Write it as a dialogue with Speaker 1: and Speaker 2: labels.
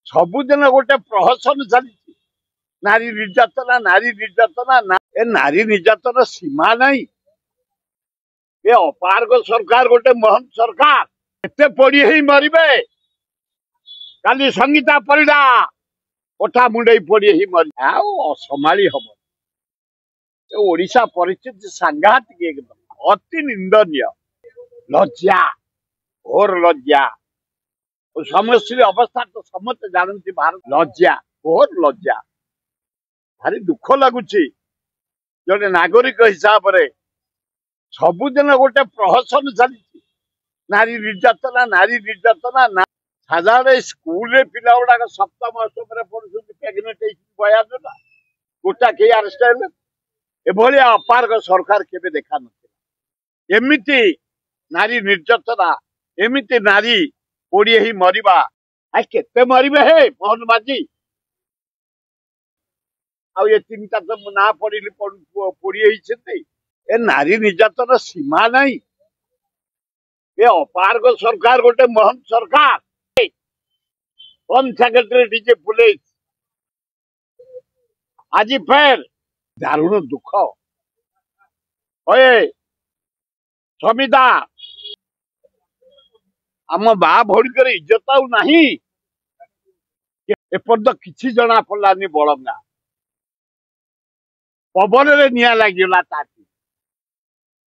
Speaker 1: सबुदिन गोटे प्रहसन चली नारी निर्यातना ना ए नारी निर्यातन सीमा नहीं। ये अपारग सरकार गोटे महन सरकार एते पड़ी ही मरबे। काली संगीता परिडा कोठा मुंडई पड़ी ही मर असमाली हम ओडिशा परिस्थिति सांघातिक एकदम अति निंदनीय लज्जा घोर लज्जा समस्या अवस्था तो समस्त जानती भारत लज्जा घोर लज्जा भारी दुख लगुच जड़े नागरिक हिसाब से सबुदिन गोटे प्रहसन चली नारी निर्यातना ना साधारण स्कूल पिला गुड़ाक सप्तम अष्टम पढ़ुं प्रेगनेट बयान गोटा कई आरेस्ट हेले एभली अपारग सरकार केबे देखा नथिला। एमिति नारी निर्यातना एमिति नारी पोड़िए ही मरिबा आ केते मरिबे हे मोहन माझी आ ये चिंता तो ना पड़िले पोड़िए ही ए नारी निर्यातन सीमा नहीं। ये अपारग सरकार गोटे महन सरकार होम सेक्रेटरी डीजे पुलिस आज फेर दारुण दुख ओए समिता आम बा भौणीकर इज्जत आउ नहीं एपर्यंत किसी जना पड़ानी बड़ंगा पवन रे निया लगिगला